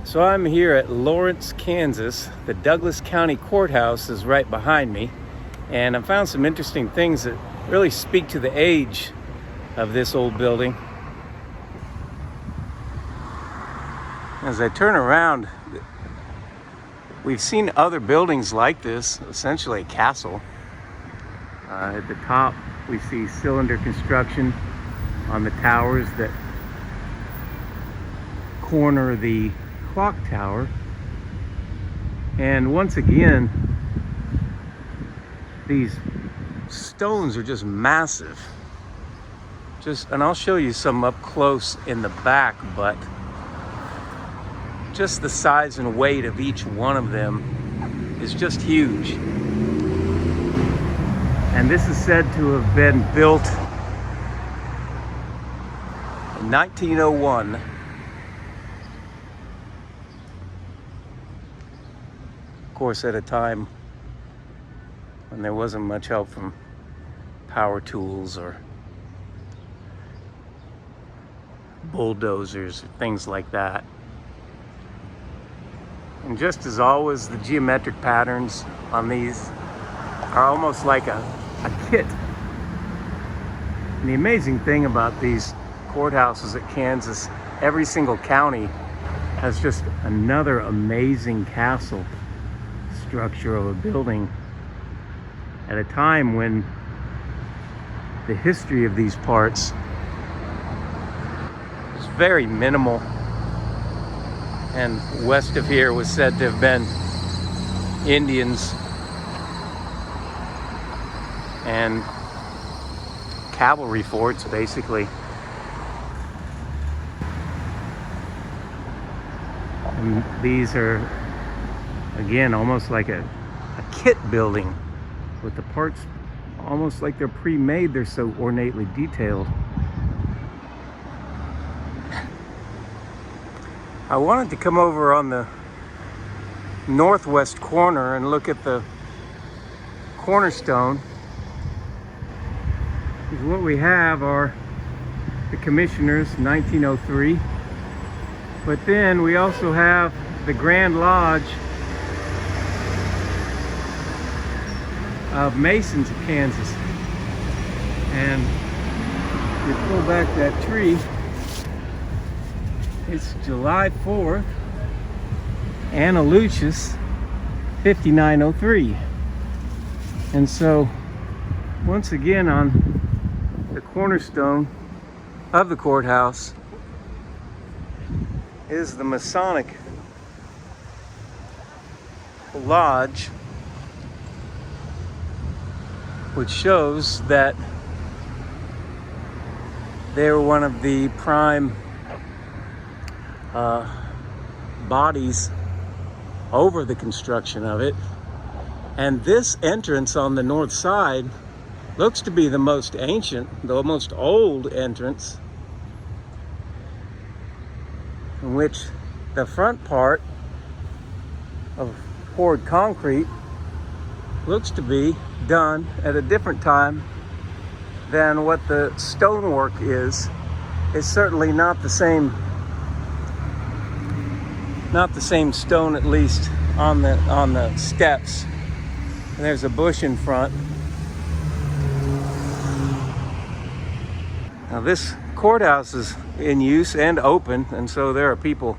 So I'm here at Lawrence, Kansas. The Douglas County Courthouse is right behind me, and I found some interesting things that really speak to the age of this old building. As I turn around, we've seen other buildings like this, essentially a castle. At the top, we see cylinder construction on the towers that corner the clock tower. And once again, these stones are just massive. And I'll show you some up close in the back, but just the size and weight of each one of them is just huge. And this is said to have been built in 1901. Of course, at a time when there wasn't much help from power tools or bulldozers or things like that. And just as always, the geometric patterns on these are almost like a kit. And the amazing thing about these courthouses at Kansas, every single county has just another amazing castle structure of a building at a time when the history of these parts is very minimal, and west of here was said to have been Indians and cavalry forts, basically. And these are, again, almost like a kit building, with the parts almost like they're pre-made. They're so ornately detailed. I wanted to come over on the northwest corner and look at the cornerstone, because what we have are the commissioners, 1903, but then we also have the Grand Lodge of Masons of Kansas. And if you pull back that tree, it's July 4th, Anna Lucius, 5903. And so, once again, on the cornerstone of the courthouse is the Masonic Lodge, which shows that they were one of the prime bodies over the construction of it. And this entrance on the north side looks to be the most ancient, the most old entrance, in which the front part of poured concrete looks to be done at a different time than what the stonework is. It's certainly not the same stone, at least on the steps. And there's a bush in front. Now this courthouse is in use and open, and so there are people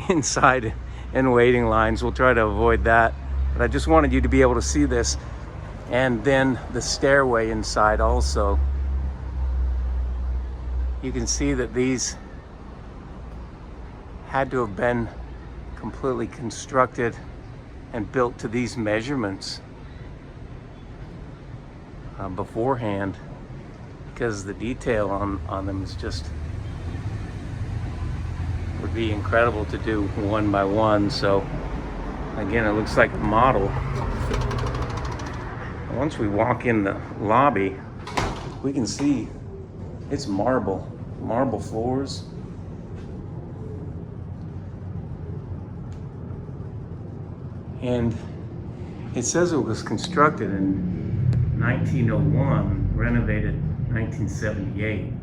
inside in waiting lines. We'll try to avoid that, but I just wanted you to be able to see this. And then the stairway inside also. You can see that these had to have been completely constructed and built to these measurements beforehand, because the detail on them is just, would be incredible to do one by one. So again, it looks like a model. Once we walk in the lobby, we can see it's marble floors. And it says it was constructed in 1901, renovated 1978.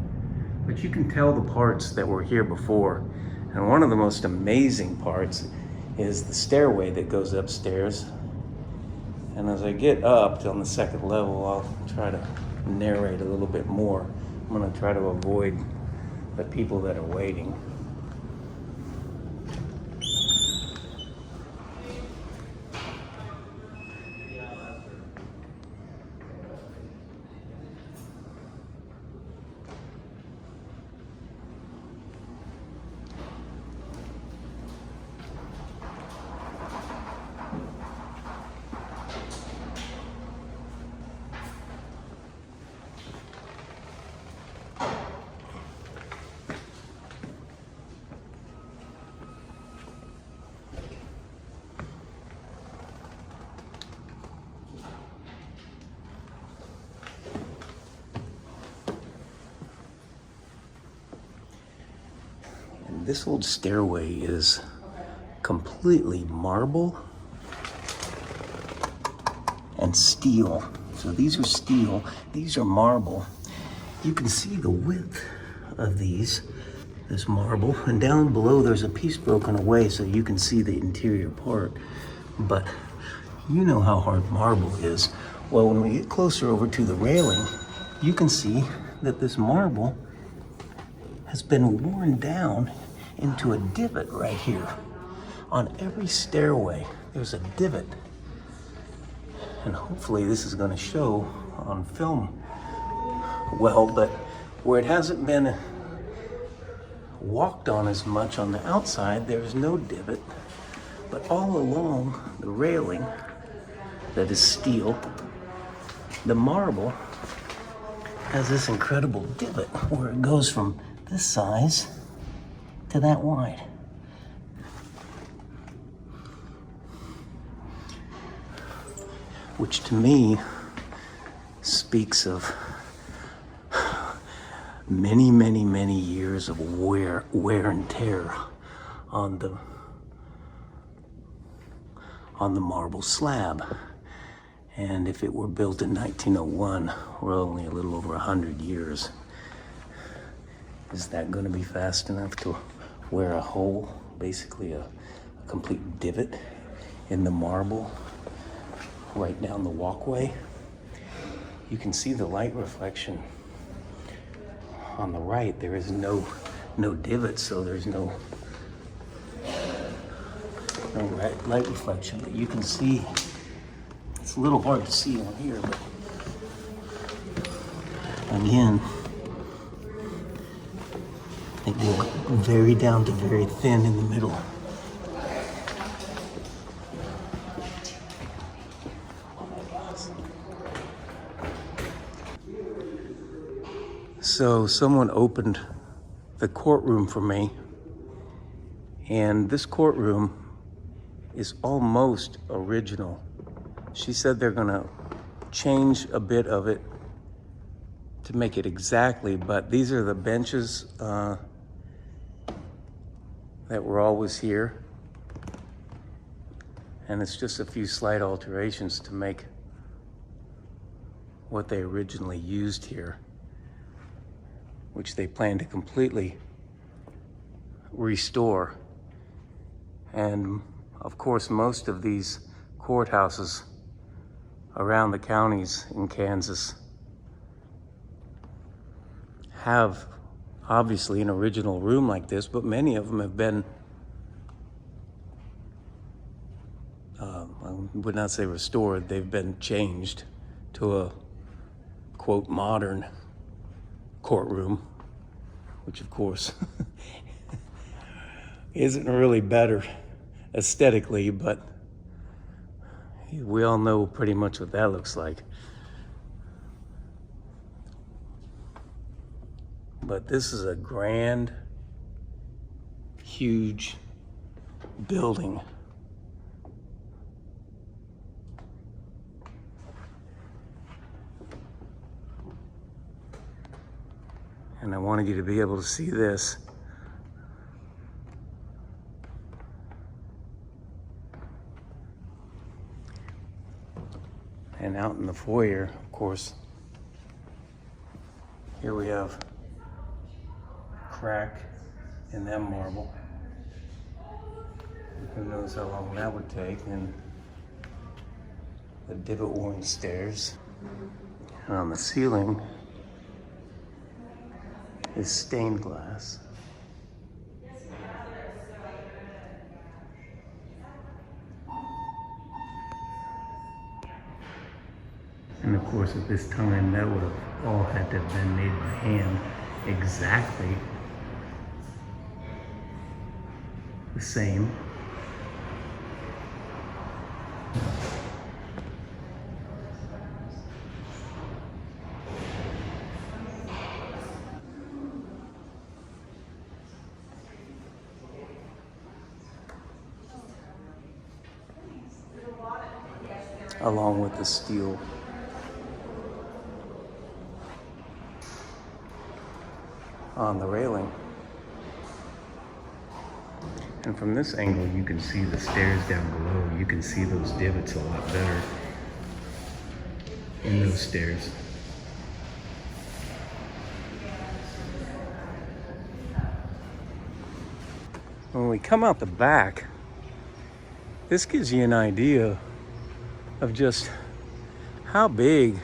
But you can tell the parts that were here before. And one of the most amazing parts is the stairway that goes upstairs. And as I get up on the second level, I'll try to narrate a little bit more. I'm gonna try to avoid the people that are waiting. This old stairway is completely marble and steel. So these are steel, these are marble. You can see the width of this marble, and down below there's a piece broken away so you can see the interior part. But you know how hard marble is. Well, when we get closer over to the railing, you can see that this marble has been worn down into a divot right here. On every stairway, there's a divot. And hopefully this is gonna show on film well, but where it hasn't been walked on as much on the outside, there's no divot. But all along the railing that is steel, the marble has this incredible divot where it goes from this size to that wide. Which to me speaks of many, many, many years of wear and tear on the marble slab. And if it were built in 1901, we're only a little over 100 years. Is that going to be fast enough to wear a hole, basically a complete divot in the marble right down the walkway? You can see the light reflection on the right. There is no divot, so there's no light reflection. But you can see, it's a little hard to see on here, but again, they go very down to very thin in the middle. So someone opened the courtroom for me, and this courtroom is almost original. She said they're gonna change a bit of it to make it exactly, but these are the benches that were always here. And it's just a few slight alterations to make what they originally used here, which they plan to completely restore. And of course, most of these courthouses around the counties in Kansas have obviously an original room like this, but many of them have been, I would not say restored, they've been changed to a, quote, modern courtroom, which of course isn't really better aesthetically, but we all know pretty much what that looks like. But this is a grand, huge building. And I wanted you to be able to see this. And out in the foyer, of course, here we have crack in that marble. Who knows how long that would take. And the divot-worn stairs. And on the ceiling is stained glass. And of course, at this time, that would have all had to have been made by hand exactly the same. Along with the steel on the railing. And from this angle, you can see the stairs down below. You can see those divots a lot better in those stairs. When we come out the back, this gives you an idea of just how big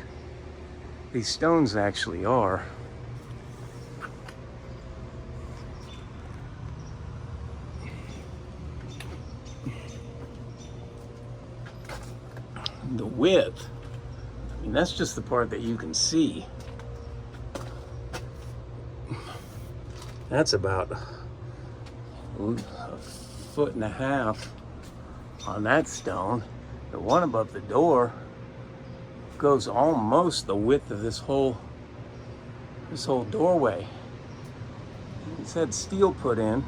these stones actually are. The width, I mean, that's just the part that you can see. That's about a foot and a half on that stone. The one above the door goes almost the width of this whole doorway. It's had steel put in.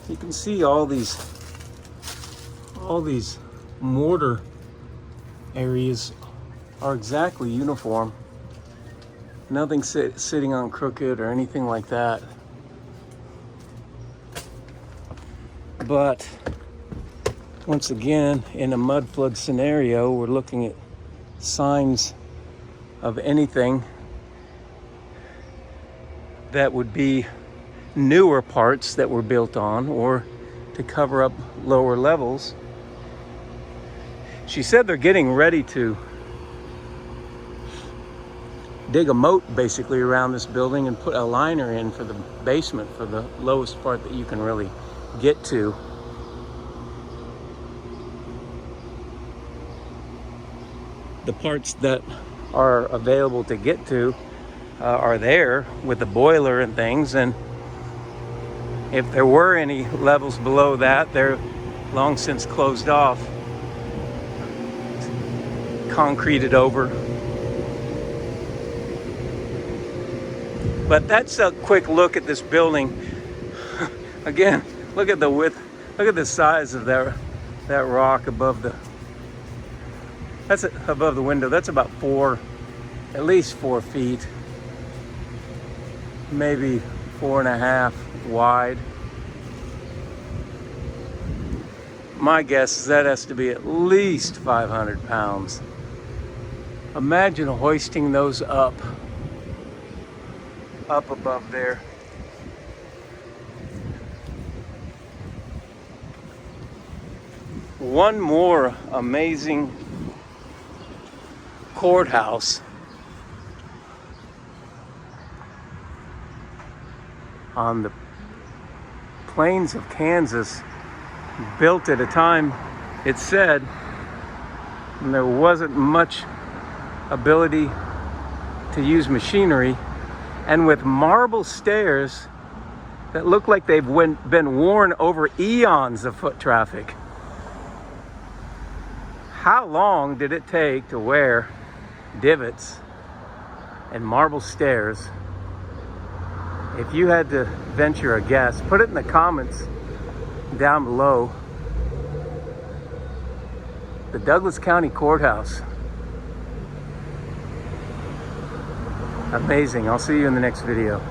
You can see all these mortar areas are exactly uniform. Nothing sitting on crooked or anything like that. But once again, in a mud flood scenario, we're looking at signs of anything that would be newer parts that were built on or to cover up lower levels. She said they're getting ready to dig a moat basically around this building and put a liner in for the basement, for the lowest part that you can really get to. The parts that are available to get to are there with the boiler and things, and if there were any levels below that, they're long since closed off, concreted over. But that's a quick look at this building. Again, look at the width, look at the size of that rock above the, that's above the window. That's about at least 4 feet, maybe 4.5 wide. My guess is that has to be at least 500 pounds. Imagine hoisting those up above there. One more amazing courthouse on the plains of Kansas, built at a time, it said, and there wasn't much ability to use machinery, and with marble stairs that look like they've been worn over eons of foot traffic. How long did it take to wear divots and marble stairs? If you had to venture a guess, put it in the comments down below. The Douglas County Courthouse. Amazing. I'll see you in the next video.